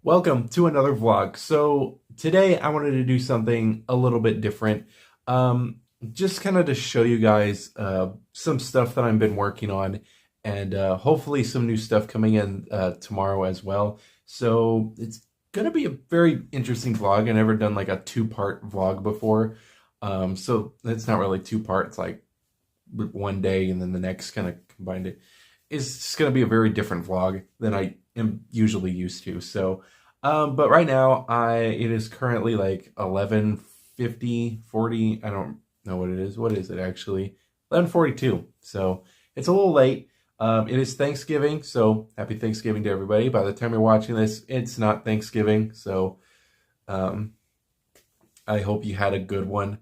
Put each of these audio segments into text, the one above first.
Welcome to another vlog. So today I wanted to do something a little bit different. Just kind of to show you guys some stuff that I've been working on and hopefully some new stuff coming in tomorrow as well. So it's going to be a very interesting vlog. I've never done like a two-part vlog before. So it's not really two-part. It's like one day and then the next kind of combined it. It's just going to be a very different vlog than I am usually used to. So, but right now, it is currently like 11:50, 40. I don't know what it is. What is it actually? 11:42. So it's a little late. It is Thanksgiving, so happy Thanksgiving to everybody. By the time you're watching this, it's not Thanksgiving, so I hope you had a good one.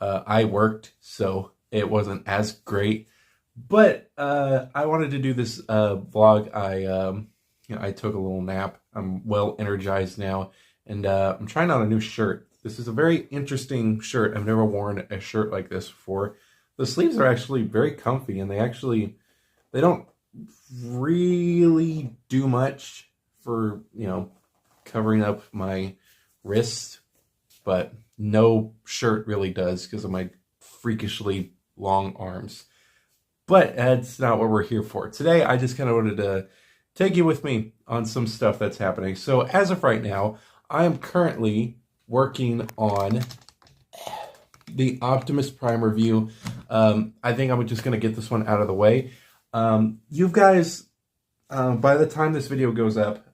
I worked, so it wasn't as great. But I wanted to do this vlog. I took a little nap. I'm well energized now, and I'm trying out a new shirt. This is a very interesting shirt. I've never worn a shirt like this before. The sleeves are actually very comfy, and they don't really do much for, covering up my wrists, but no shirt really does because of my freakishly long arms. But that's not what we're here for. Today, I just kind of wanted to take you with me on some stuff that's happening. So as of right now, I am currently working on the Optimus Prime review. I think I'm just going to get this one out of the way. You guys, by the time this video goes up,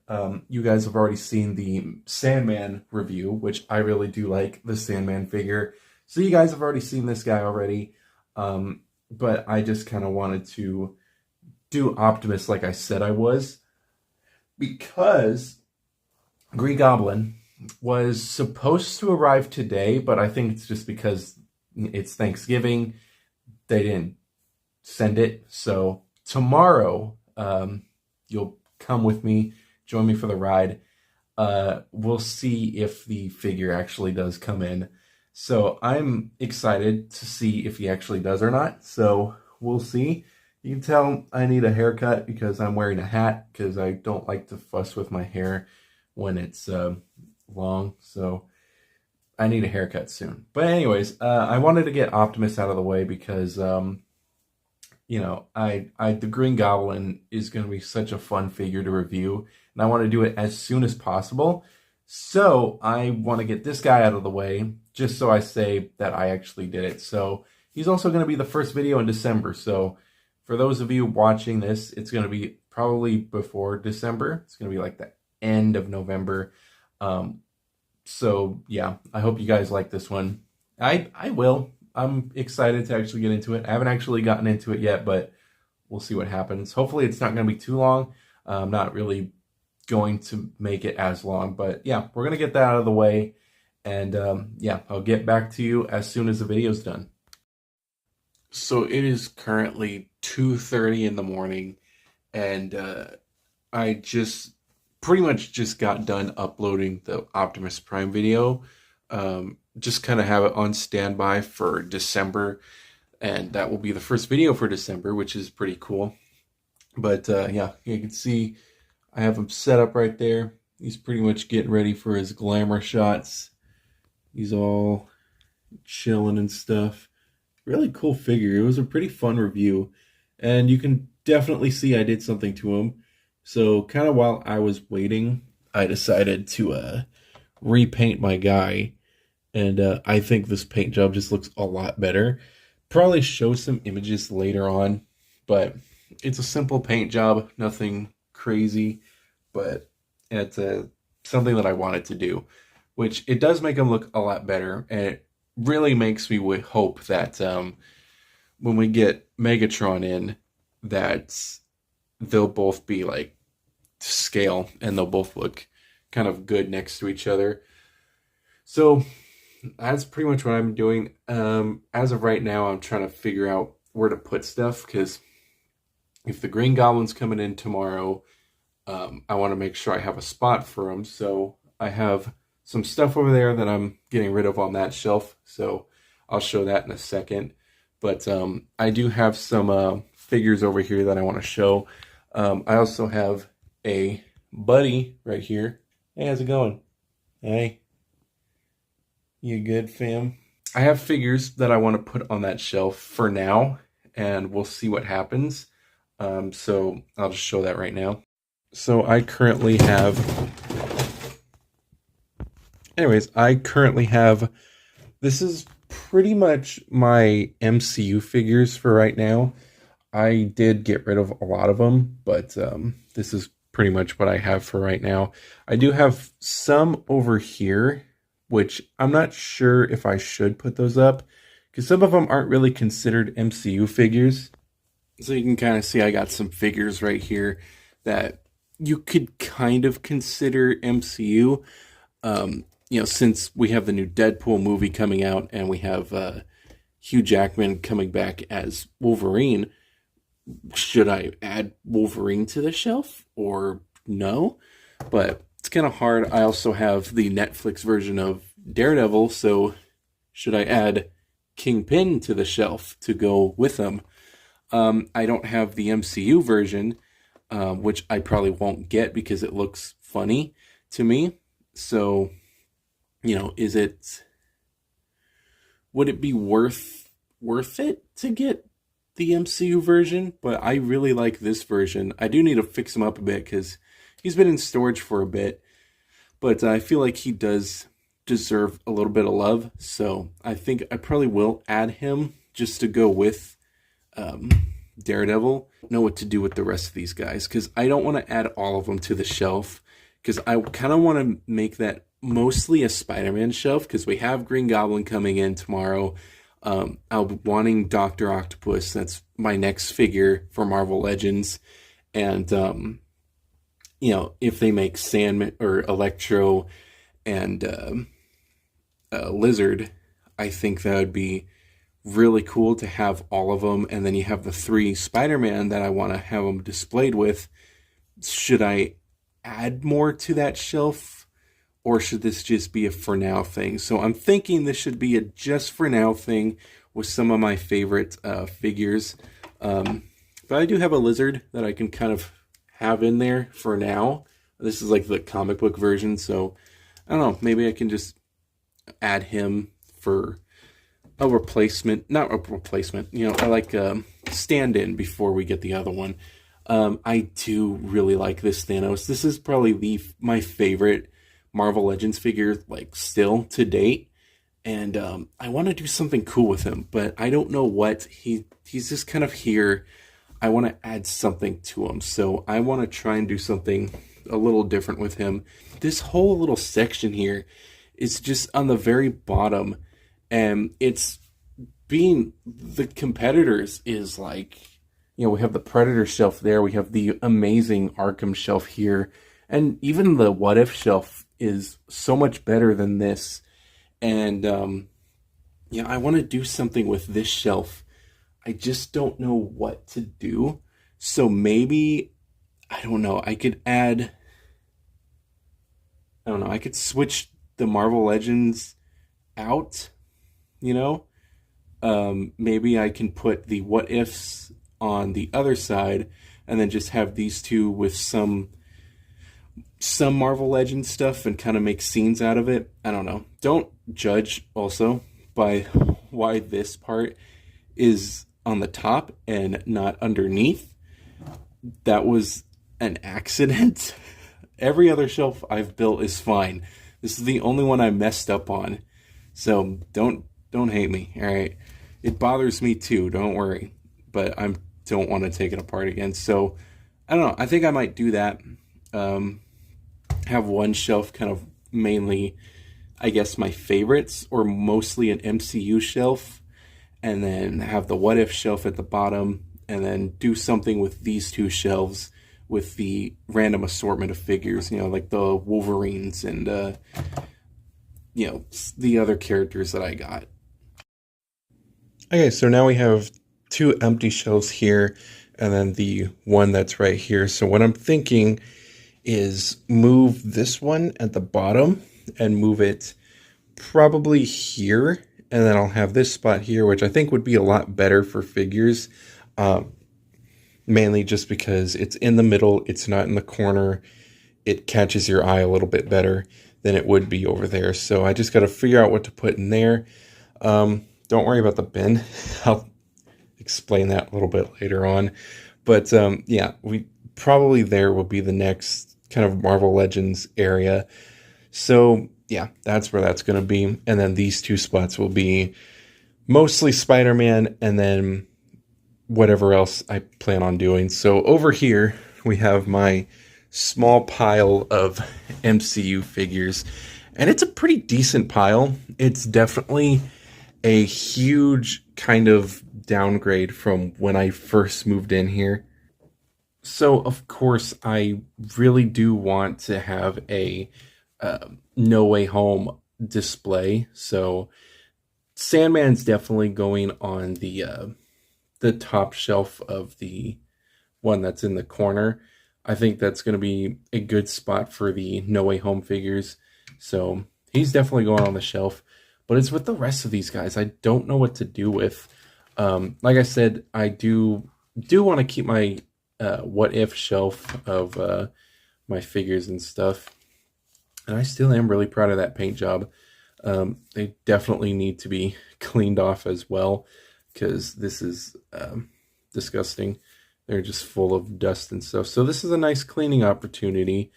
you guys have already seen the Sandman review, which I really do like the Sandman figure. So you guys have already seen this guy already. But I just kind of wanted to do Optimus like I said I was, because Green Goblin was supposed to arrive today, but I think it's just because it's Thanksgiving, they didn't send it. So tomorrow, you'll come with me, join me for the ride. We'll see if the figure actually does come in. So I'm excited to see if he actually does or not. So we'll see. You can tell I need a haircut because I'm wearing a hat, because I don't like to fuss with my hair when it's long. So I need a haircut soon. But anyways, I wanted to get Optimus out of the way because, the Green Goblin is going to be such a fun figure to review. And I want to do it as soon as possible. So I want to get this guy out of the way, just so I say that I actually did it. So he's also going to be the first video in December. So for those of you watching this, it's going to be probably before December. It's going to be like the end of November. So yeah, I hope you guys like this one. I will. I'm excited to actually get into it. I haven't actually gotten into it yet, but we'll see what happens. Hopefully it's not going to be too long. I'm not really going to make it as long, but yeah, we're going to get that out of the way. And yeah, I'll get back to you as soon as the video's done. So it is currently 2:30 in the morning, and I just pretty much just got done uploading the Optimus Prime video. Just kind of have it on standby for December, and that will be the first video for December, which is pretty cool. But yeah, you can see I have him set up right there. He's pretty much getting ready for his glamour shots. He's all chilling and stuff. Really cool figure. It was a pretty fun review. And you can definitely see I did something to him. So kind of while I was waiting, I decided to repaint my guy. And I think this paint job just looks a lot better. Probably show some images later on. But it's a simple paint job. Nothing crazy. But it's something that I wanted to do. Which it does make him look a lot better. And it really makes me hope that when we get Megatron in, that they'll both be like to scale and they'll both look kind of good next to each other. So that's pretty much what I'm doing. As of right now, I'm trying to figure out where to put stuff, because if the Green Goblin's coming in tomorrow, I want to make sure I have a spot for him. So I have some stuff over there that I'm getting rid of on that shelf, so I'll show that in a second. But I do have some figures over here that I want to show. I also have a buddy right here Hey, how's it going? Hey, you good, fam? I have figures that I want to put on that shelf for now, and we'll see what happens. So I'll just show that right now. So I currently have, this is pretty much my MCU figures for right now. I did get rid of a lot of them, but this is pretty much what I have for right now. I do have some over here, which I'm not sure if I should put those up, because some of them aren't really considered MCU figures. So you can kind of see I got some figures right here that you could kind of consider MCU. Since we have the new Deadpool movie coming out and we have Hugh Jackman coming back as Wolverine, should I add Wolverine to the shelf or no? But it's kind of hard. I also have the Netflix version of Daredevil, so should I add Kingpin to the shelf to go with them? I don't have the MCU version, which I probably won't get because it looks funny to me. So, would it be worth it to get the MCU version? But I really like this version. I do need to fix him up a bit because he's been in storage for a bit, but I feel like he does deserve a little bit of love. So I think I probably will add him just to go with Daredevil. Know what to do with the rest of these guys because I don't want to add all of them to the shelf because I kind of want to make that mostly a Spider-Man shelf because we have Green Goblin coming in tomorrow. I'll be wanting Dr. Octopus. That's my next figure for Marvel Legends. And, if they make Sandman or Electro and Lizard, I think that would be really cool to have all of them. And then you have the 3 Spider-Man that I want to have them displayed with. Should I add more to that shelf? Or should this just be a for now thing? So I'm thinking this should be a just for now thing with some of my favorite figures. But I do have a Lizard that I can kind of have in there for now. This is like the comic book version. So I don't know. Maybe I can just add him for a replacement. Not a replacement. I like stand-in before we get the other one. I do really like this Thanos. This is probably my favorite Marvel Legends figure, like, still to date. And I want to do something cool with him, but I don't know what. He's just kind of here. I want to add something to him. So I want to try and do something a little different with him. This whole little section here is just on the very bottom. And it's being the competitors is like, we have the Predator shelf there. We have the amazing Arkham shelf here. And even the What If shelf is so much better than this. And I want to do something with this shelf. I just don't know what to do. So maybe, I don't know, I could switch the Marvel Legends out, maybe I can put the What Ifs on the other side and then just have these two with some Marvel Legends stuff and kind of make scenes out of it. I don't know. Don't judge also by why this part is on the top and not underneath. That was an accident. Every other shelf I've built is fine. This is the only one I messed up on. So don't hate me, all right? It bothers me too, don't worry. But I don't want to take it apart again. So I don't know. I think I might do that. Have one shelf kind of mainly, I guess, my favorites, or mostly an MCU shelf, and then have the What If shelf at the bottom, and then do something with these 2 shelves with the random assortment of figures, like the Wolverines and, the other characters that I got. Okay, so now we have 2 empty shelves here, and then the one that's right here. So what I'm thinking is move this one at the bottom and move it probably here, and then I'll have this spot here, which I think would be a lot better for figures, mainly just because it's in the middle, it's not in the corner, it catches your eye a little bit better than it would be over there. So I just got to figure out what to put in there. Don't worry about the bin. I'll explain that a little bit later on. But yeah, we probably there will be the next kind of Marvel Legends area. So yeah, that's where that's going to be. And then these two spots will be mostly Spider-Man and then whatever else I plan on doing. So over here, we have my small pile of MCU figures. And it's a pretty decent pile. It's definitely a huge kind of downgrade from when I first moved in here. So, of course, I really do want to have a No Way Home display. So, Sandman's definitely going on the top shelf of the one that's in the corner. I think that's going to be a good spot for the No Way Home figures. So, he's definitely going on the shelf. But it's with the rest of these guys. I don't know what to do with. Like I said, I do want to keep my what if shelf of my figures and stuff. And I still am really proud of that paint job. They definitely need to be cleaned off as well, because this is disgusting. They're just full of dust and stuff. So this is a nice cleaning opportunity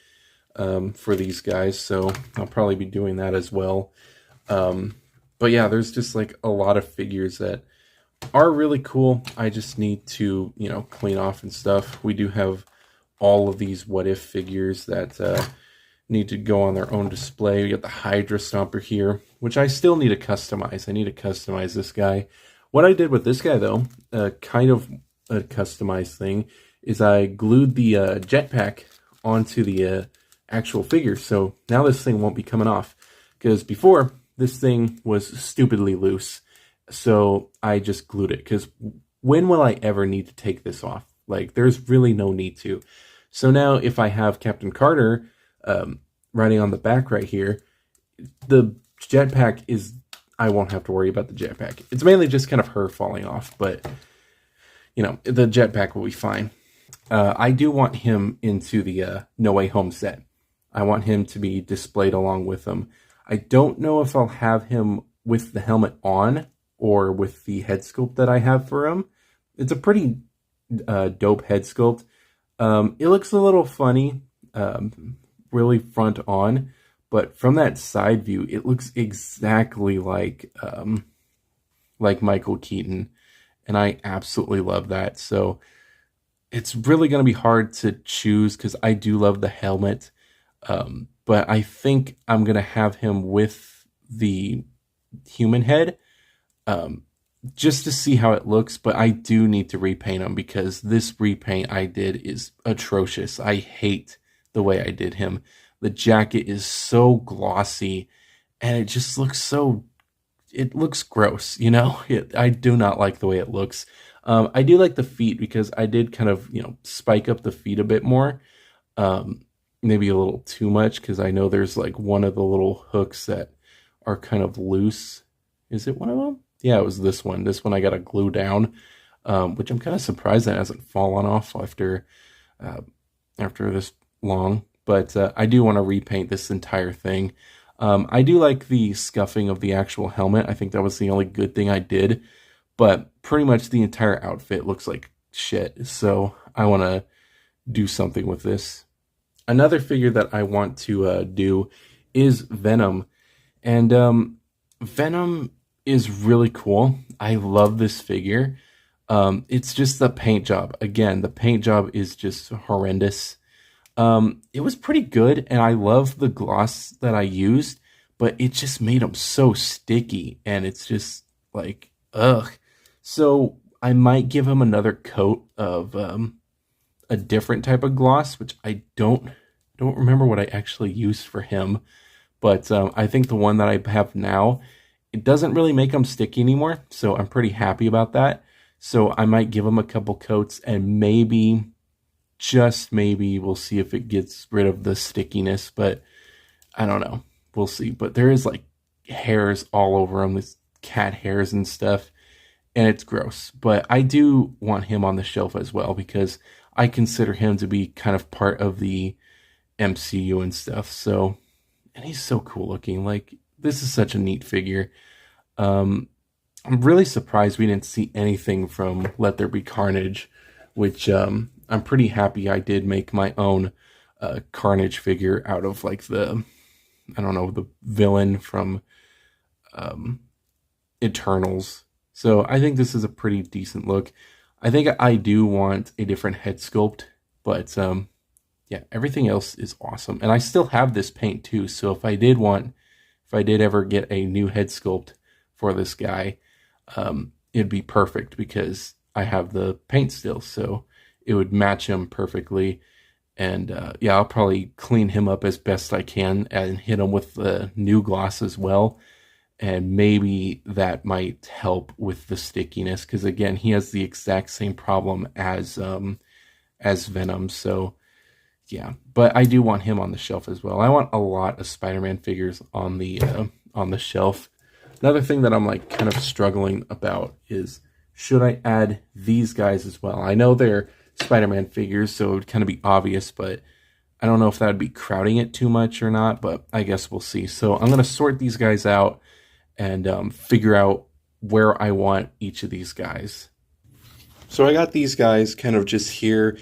for these guys. So I'll probably be doing that as well. But yeah, there's just like a lot of figures that are really cool. I just need to, clean off and stuff. We do have all of these what if figures that need to go on their own display. We got the Hydra Stomper here, which I still need to customize. I need to customize this guy. What I did with this guy, though, kind of a customized thing, is I glued the jetpack onto the actual figure. So now this thing won't be coming off, because before this thing was stupidly loose. So I just glued it, because when will I ever need to take this off? Like, there's really no need to. So now if I have Captain Carter riding on the back right here, the jetpack is, I won't have to worry about the jetpack. It's mainly just kind of her falling off, but the jetpack will be fine. I do want him into the No Way Home set. I want him to be displayed along with them. I don't know if I'll have him with the helmet on or with the head sculpt that I have for him. It's a pretty dope head sculpt. It looks a little funny, really front on, but from that side view, it looks exactly like Michael Keaton, and I absolutely love that. So it's really going to be hard to choose, because I do love the helmet. But I think I'm going to have him with the human head, just to see how it looks. But I do need to repaint him, because this repaint I did is atrocious. I hate the way I did him. The jacket is so glossy, and it just looks it looks gross, I do not like the way it looks. I do like the feet, because I did kind of, spike up the feet a bit more. Maybe a little too much, because I know there's like one of the little hooks that are kind of loose. Is it one of them? Yeah, it was this one. This one I got to glue down, which I'm kind of surprised that hasn't fallen off after this long. But I do want to repaint this entire thing. I do like the scuffing of the actual helmet. I think that was the only good thing I did. But pretty much the entire outfit looks like shit. So I want to do something with this. Another figure that I want to do is Venom. And Venom is really cool. I love this figure. It's just the paint job. Again, the paint job is just horrendous. It was pretty good, and I love the gloss that I used, but it just made them so sticky, and it's just like, ugh. So I might give him another coat of a different type of gloss, which I don't remember what I actually used for him. But I think the one that I have now, it doesn't really make them sticky anymore. So I'm pretty happy about that. So I might give him a couple coats, and maybe, just maybe, we'll see if it gets rid of the stickiness. But I don't know. We'll see. But there is like hairs all over him. This cat hairs and stuff. And it's gross. But I do want him on the shelf as well, because I consider him to be kind of part of the MCU and stuff. So, and he's so cool looking. Like, this is such a neat figure. I'm really surprised we didn't see anything from Let There Be Carnage, which I'm pretty happy I did make my own Carnage figure out of like the, I don't know, the villain from Eternals. So I think this is a pretty decent look. I think I do want a different head sculpt, but yeah, everything else is awesome. And I still have this paint too, so if I did ever get a new head sculpt for this guy, it'd be perfect because I have the paint still, so it would match him perfectly. And yeah, I'll probably clean him up as best I can and hit him with the new gloss as well. And maybe that might help with the stickiness, because again, he has the exact same problem as Venom. So yeah, but I do want him on the shelf as well. I want a lot of Spider-Man figures on the shelf. Another thing that I'm like kind of struggling about is, should I add these guys as well? I know they're Spider-Man figures, so it would kind of be obvious, but I don't know if that would be crowding it too much or not, but I guess we'll see. So I'm going to sort these guys out and figure out where I want each of these guys. So I got these guys kind of just here,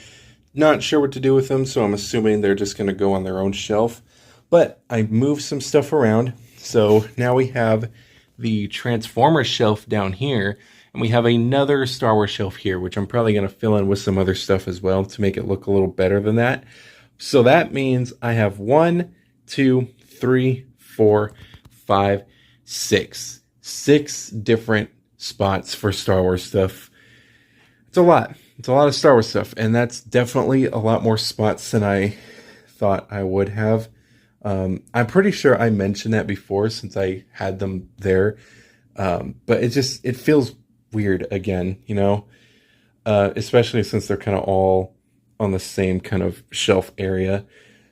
not sure what to do with them, so I'm assuming they're just going to go on their own shelf. But I moved some stuff around, so now we have the Transformers shelf down here, and we have another Star Wars shelf here, which I'm probably going to fill in with some other stuff as well to make it look a little better than that. So that means I have 1, 2, 3, 4, 5, 6 different spots for Star Wars stuff. It's a lot. It's a lot of Star Wars stuff, and that's definitely a lot more spots than I thought I would have. I'm pretty sure I mentioned that before since I had them there, but it feels weird again, you know, especially since they're kind of all on the same kind of shelf area.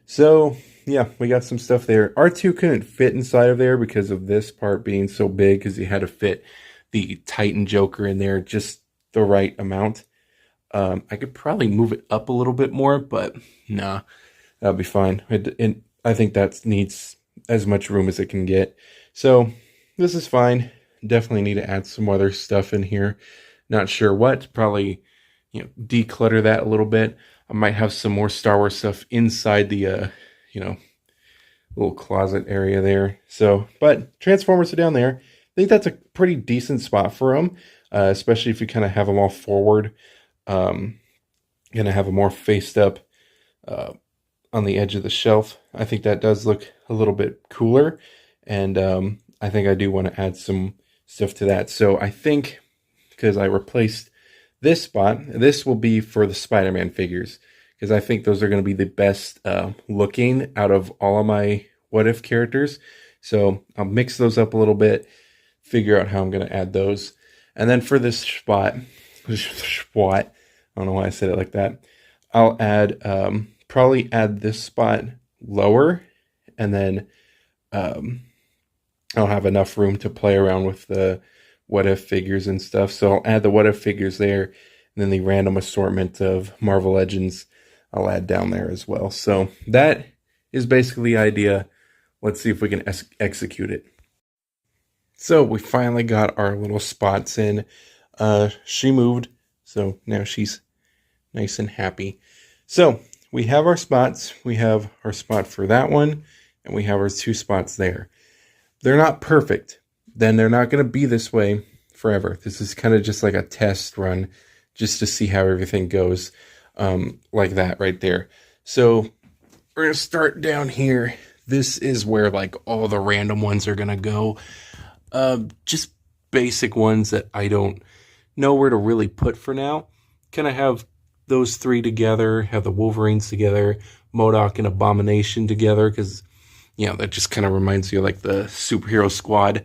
So yeah, we got some stuff there. R2 couldn't fit inside of there because of this part being so big, because you had to fit the Titan Joker in there just the right amount. I could probably move it up a little bit more, but nah, that'll be fine. I think that needs as much room as it can get. So this is fine. Definitely need to add some other stuff in here. Not sure what. Probably, you know, declutter that a little bit. I might have some more Star Wars stuff inside the, you know, little closet area there. So, but Transformers are down there. I think that's a pretty decent spot for them, especially if you kind of have them all forward. Gonna have them more faced up on the edge of the shelf. I think that does look a little bit cooler, and I think I do want to add some stuff to that. So I think, because I replaced this spot, this will be for the Spider-Man figures, because I think those are going to be the best looking out of all of my What If characters. So I'll mix those up a little bit, figure out how I'm going to add those. And then for this spot, I don't know why I said it like that, I'll add, probably add this spot lower, and then I'll have enough room to play around with the What If figures and stuff. So I'll add the What If figures there, and then the random assortment of Marvel Legends I'll add down there as well. So that is basically the idea. Let's see if we can execute it. So we finally got our little spots in. She moved, so now she's nice and happy. So we have our spots. We have our spot for that one, and we have our 2 spots there. They're not perfect. Then they're not going to be this way forever. This is kind of just like a test run, just to see how everything goes, like that right there. So we're going to start down here. This is where like all the random ones are going to go. Just basic ones that I don't know where to really put for now. Kind of have those 3 together, have the Wolverines together, MODOK and Abomination together, because, you know, that just kind of reminds you of like the superhero squad,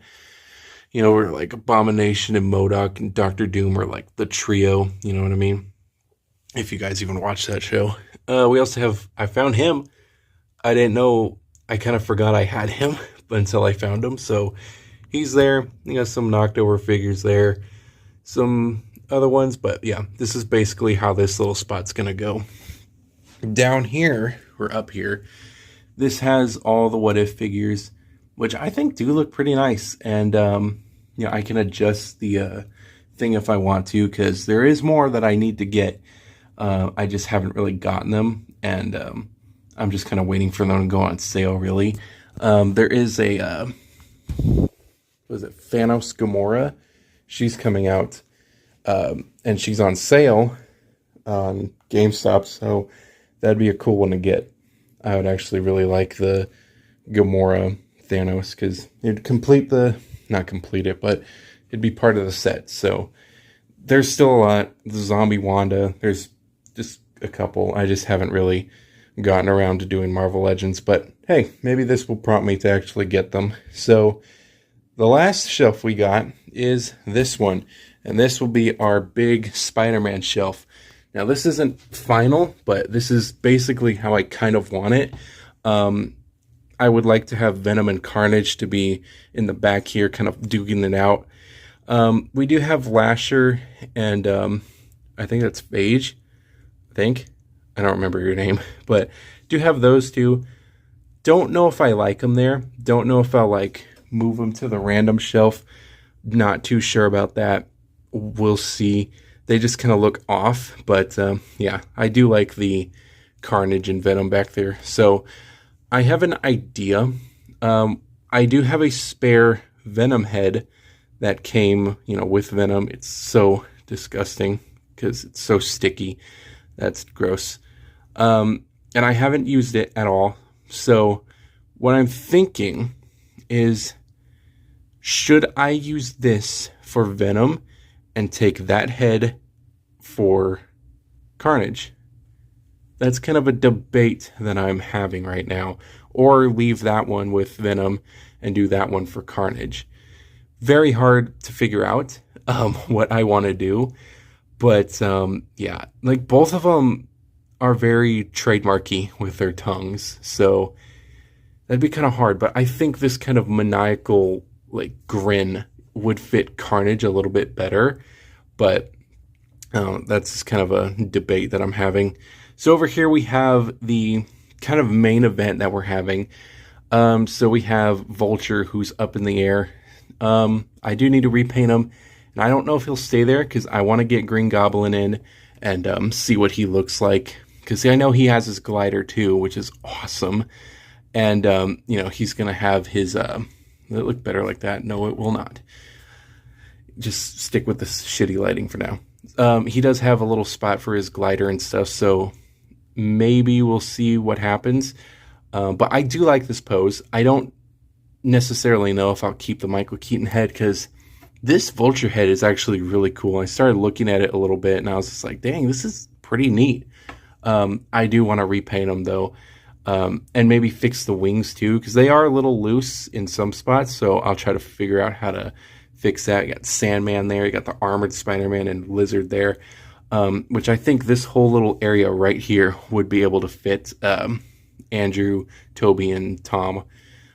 you know, where like Abomination and MODOK and Doctor Doom are like the trio, you know what I mean? If you guys even watch that show. We also have, I found him. I didn't know, I kind of forgot I had him until I found him. So he's there. You got some knocked over figures there, some other ones, but yeah, this is basically how this little spot's gonna go. Down here, or up here, this has all the What If figures, which I think do look pretty nice. And, I can adjust the thing if I want to, because there is more that I need to get. I just haven't really gotten them, and I'm just kind of waiting for them to go on sale, really. There is a, was it Thanos Gamora? She's coming out, and she's on sale on GameStop, so that'd be a cool one to get. I would actually really like the Gamora Thanos, because it'd not complete it, but it'd be part of the set. So there's still a lot. The Zombie Wanda, there's just a couple. I just haven't really gotten around to doing Marvel Legends, but hey, maybe this will prompt me to actually get them. So the last shelf we got is this one, and this will be our big Spider-Man shelf. Now, this isn't final, but this is basically how I kind of want it. I would like to have Venom and Carnage to be in the back here, kind of duking it out. We do have Lasher and I think that's Phage. I don't remember your name, but do have those two. Don't know if I like them there. Don't know if I'll move them to the random shelf. Not too sure about that. We'll see. They just kind of look off, but yeah, I do like the Carnage and Venom back there. So I have an idea. I do have a spare Venom head that came, with Venom. It's so disgusting because it's so sticky. That's gross. And I haven't used it at all. So what I'm thinking is, should I use this for Venom and take that head for Carnage? That's kind of a debate that I'm having right now. Or leave that one with Venom and do that one for Carnage. Very hard to figure out what I want to do. But yeah, both of them are very trademarky with their tongues. So that'd be kind of hard. But I think this kind of maniacal grin would fit Carnage a little bit better. But that's kind of a debate that I'm having. So over here we have the kind of main event that we're having. So we have Vulture, who's up in the air. I do need to repaint him. And I don't know if he'll stay there, because I want to get Green Goblin in and see what he looks like. Because I know he has his glider too, which is awesome. And, he's going to have his... will it look better like that? No, it will not. Just stick with the shitty lighting for now. He does have a little spot for his glider and stuff, so maybe we'll see what happens. But I do like this pose. I don't necessarily know if I'll keep the Michael Keaton head, because this Vulture head is actually really cool. I started looking at it a little bit, and I was just like, dang, this is pretty neat. I do want to repaint them, though, and maybe fix the wings, too, because they are a little loose in some spots, so I'll try to figure out how to fix that. You got Sandman there, you got the armored Spider-Man and Lizard there, which I think this whole little area right here would be able to fit Andrew, Toby, and Tom.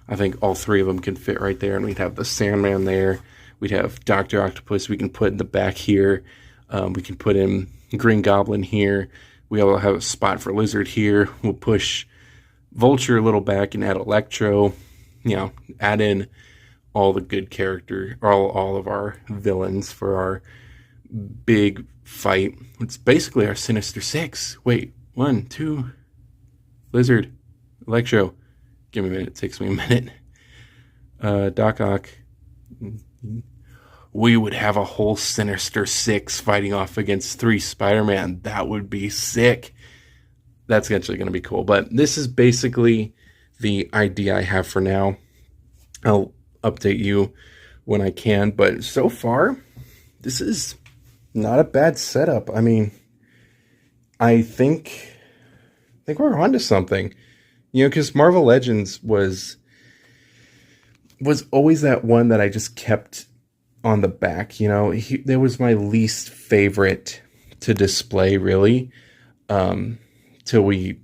I think all three of them can fit right there, and we'd have the Sandman there. We'd have Dr. Octopus we can put in the back here. We can put in Green Goblin here. We'll have a spot for Lizard here. We'll push Vulture a little back and add Electro. Add in all the good character, all of our villains for our big fight. It's basically our Sinister Six. Wait, 1, 2, Lizard, Electro. Give me a minute. It takes me a minute. Doc Ock. We would have a whole Sinister Six fighting off against 3 Spider-Man. That would be sick. That's actually going to be cool. But this is basically the idea I have for now. I'll update you when I can. But so far, this is not a bad setup. I mean, I think we're onto something. Because Marvel Legends was always that one that I just kept on the back. There was my least favorite to display, really, till we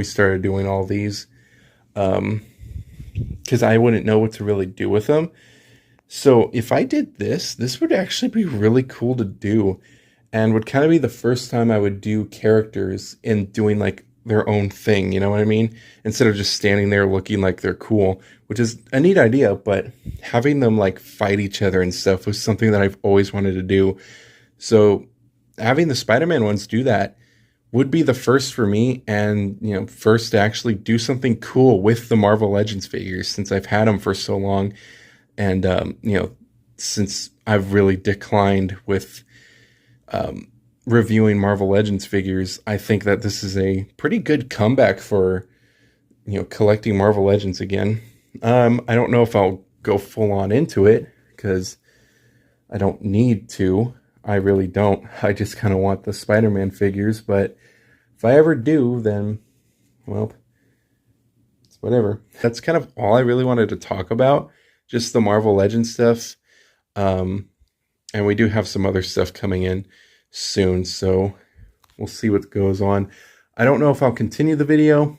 started doing all these, because I wouldn't know what to really do with them. So if I did this would actually be really cool to do, and would kind of be the first time I would do characters in doing their own thing, you know what I mean? Instead of just standing there looking like they're cool, which is a neat idea, but having them like fight each other and stuff was something that I've always wanted to do. So having the Spider-Man ones do that would be the first for me, and first to actually do something cool with the Marvel Legends figures, since I've had them for so long. And since I've really declined with reviewing Marvel Legends figures, I think that this is a pretty good comeback for collecting Marvel Legends again. I don't know if I'll go full on into it, because I don't need to. I really don't. I just kind of want the Spider-Man figures, but if I ever do, then, well, it's whatever. That's kind of all I really wanted to talk about, just the Marvel Legends stuff. And we do have some other stuff coming in soon, so we'll see what goes on. I don't know if I'll continue the video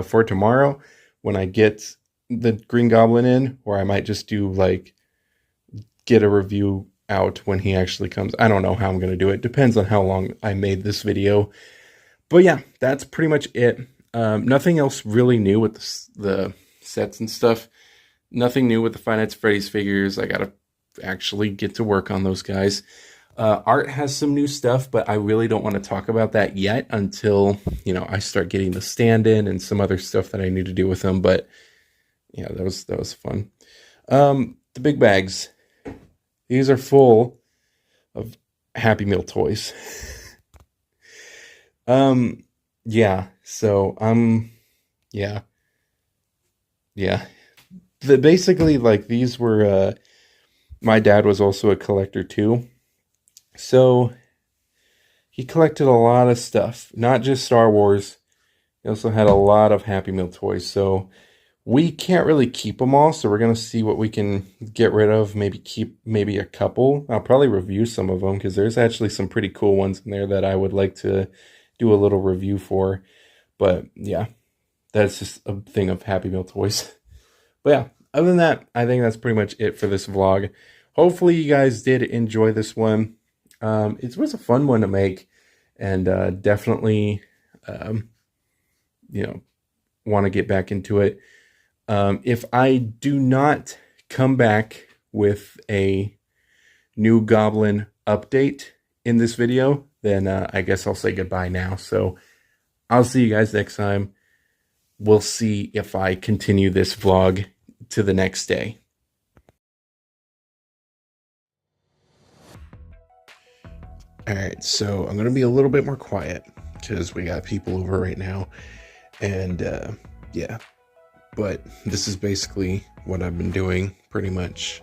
for tomorrow when I get the Green Goblin in, or I might just do like get a review out when he actually comes. I don't know how I'm going to do it. Depends on how long I made this video. But yeah, that's pretty much it. Nothing else really new with the sets and stuff. Nothing new with the Five Nights at Freddy's figures. I got to actually get to work on those guys. Art has some new stuff, but I really don't want to talk about that yet until, I start getting the stand-in and some other stuff that I need to do with them. But yeah, that was fun. The big bags. These are full of Happy Meal toys. Yeah, so, yeah. Basically, like, these were, my dad was also a collector too. So, he collected a lot of stuff, not just Star Wars. He also had a lot of Happy Meal toys, so we can't really keep them all, so we're going to see what we can get rid of, maybe keep maybe a couple. I'll probably review some of them, because there's actually some pretty cool ones in there that I would like to do a little review for. But yeah, that's just a thing of Happy Meal toys. But yeah, other than that, I think that's pretty much it for this vlog. Hopefully you guys did enjoy this one. It was a fun one to make, and definitely, want to get back into it. If I do not come back with a new Goblin update in this video, then I guess I'll say goodbye now. So I'll see you guys next time. We'll see if I continue this vlog to the next day. Alright, so I'm going to be a little bit more quiet because we got people over right now. And yeah, but this is basically what I've been doing pretty much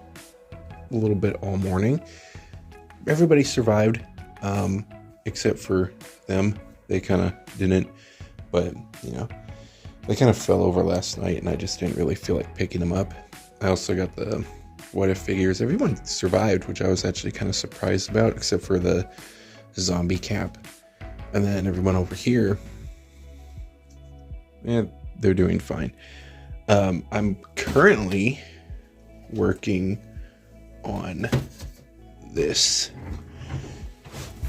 a little bit all morning. Everybody survived, except for them. They kind of didn't, but they kind of fell over last night and I just didn't really feel like picking them up. I also got the What If figures. Everyone survived, which I was actually kind of surprised about, except for the zombie cap. And then everyone over here, they're doing fine. I'm currently working on this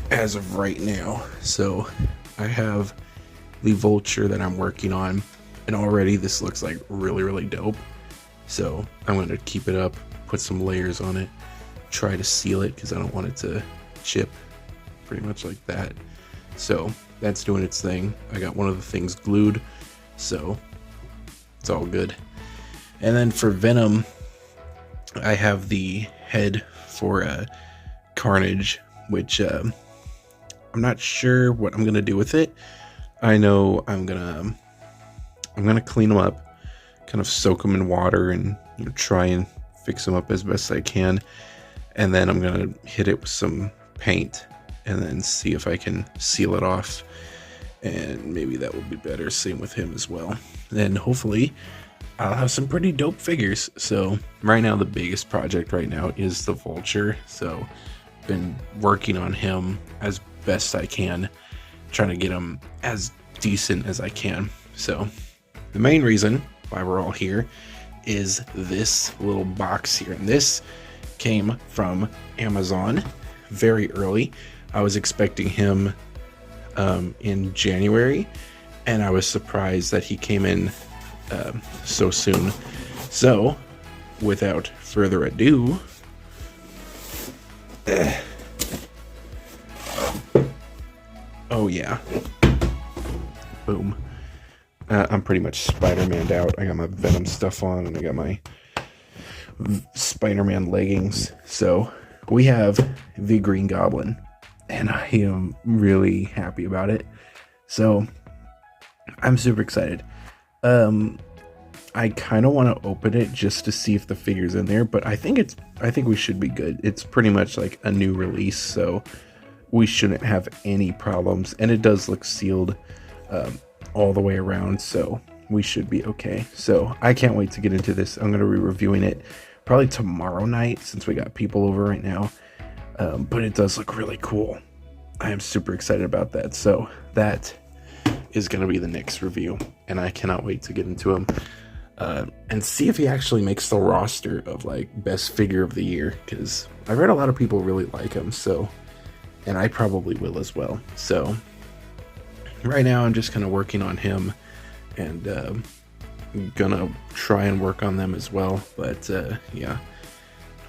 as of right now. So I have the Vulture that I'm working on, and already this looks like really, really dope. So I'm going to keep it up, put some layers on it, try to seal it because I don't want it to chip, pretty much like that. So that's doing its thing. I got one of the things glued, so it's all good. And then for Venom, I have the head for Carnage, which I'm not sure what I'm gonna do with it. I know I'm gonna clean them up, kind of soak them in water, and try and fix them up as best I can. And then I'm gonna hit it with some paint and then see if I can seal it off, and maybe that will be better. Same with him as well. Then hopefully I'll have some pretty dope figures. So right now the biggest project right now is the Vulture, so been working on him as best I can, trying to get him as decent as I can. So the main reason why we're all here is this little box here, and this came from Amazon very early. I was expecting him in January, and I was surprised that he came in so soon. So, without further ado, oh yeah, boom. I'm pretty much Spider-Man'd out. I got my Venom stuff on, and I got my Spider-Man leggings. So we have the Green Goblin, and I am really happy about it. So I'm super excited. I kind of want to open it just to see if the figure's in there, but I think we should be good. It's pretty much like a new release, so we shouldn't have any problems. And it does look sealed all the way around, so we should be okay. So I can't wait to get into this. I'm going to be reviewing it probably tomorrow night, since we got people over right now. But it does look really cool. I am super excited about that. So that is going to be the next review, and I cannot wait to get into him and see if he actually makes the roster of like best figure of the year, because I read a lot of people really like him. So, and I probably will as well. So right now I'm just kind of working on him, and gonna try and work on them as well. But yeah,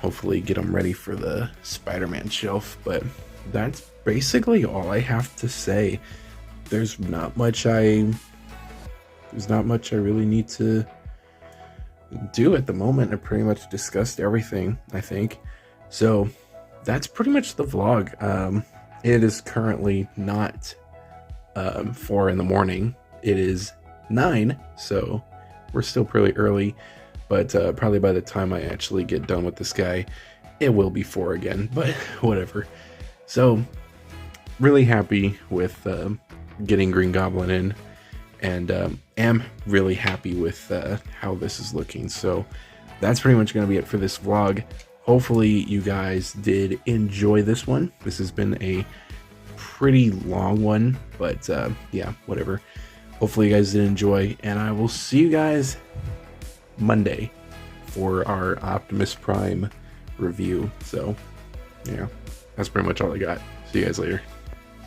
hopefully get them ready for the Spider-Man shelf. But that's basically all I have to say. There's not much I really need to do at the moment. I pretty much discussed everything, I think. So that's pretty much the vlog. It is currently not 4 in the morning. It is 9, so we're still pretty early, but probably by the time I actually get done with this guy, it will be 4 again, but whatever. So really happy with getting Green Goblin in, and am really happy with how this is looking. So that's pretty much going to be it for this vlog. Hopefully you guys did enjoy this one. This has been a pretty long one, but yeah, whatever. Hopefully you guys did enjoy, and I will see you guys Monday for our Optimus Prime review. So yeah, that's pretty much all I got. See you guys later.